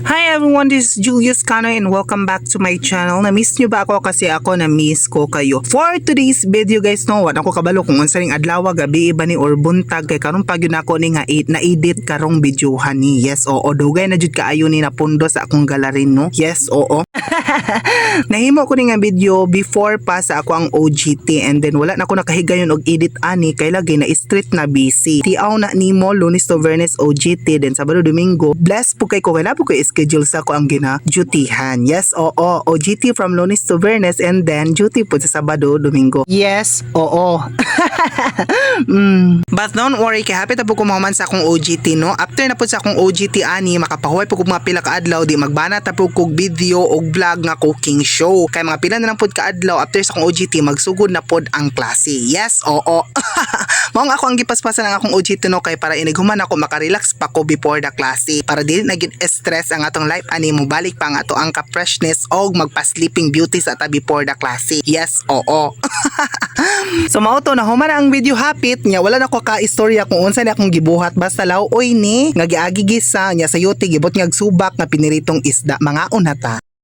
Hi everyone, this is Julius Cano and welcome back to my channel. Na-miss nyo ba ako? Kasi ako na-miss ko kayo. For today's video guys, no, wala ko kabalo kung unsa ning adlaw, gabi, iba ni or buntag kay karon pag yun ako ni nga na-edit karong videohan ni. Yes, oo, dugay na jud kaayo ni napundo sa akong gallery, no. Yes, oo. Nahimo ko ni nga video before pa sa ako ang OGT and then wala na ako nakahigayon og edit ani kay lagi na street na busy. Tiaw na nimo Lunes to Viernes OGT then Sabado Domingo. Bless po kay ko kay po ko schedule sa ko ang gina-dutyhan. Yes, oo. OGT from Lunes to Viernes and then duty po sa Sabado Domingo. Yes, oo. But don't worry kay happy ta po ko mahuman sa akong OGT, no. After na po sa akong OGT ani makapahuway po ko mga pila ka adlaw di magbana ta po kog video og vlog nga cooking show. Kay mga pila na lang pod ka adlaw after sa akong OGT magsugod na pod ang klase. Yes, oo. Mao nga ako ang gipaspasan ang akong OGT, no, kay para inighuman ako makarelax pa ko before the klase para dili na gid stress ang atong life ani mo balik pa ang ato ang ka-freshness og magpa-sleeping beauty sa ta before the klase. Yes, oo. So mao to na human ang video hapit nya wala na ko ka istorya kung unsa ni akong gibuhat basta law oy ni nga giagigis sa nya sayote gibot nga subak nga piniritong isda mga unata.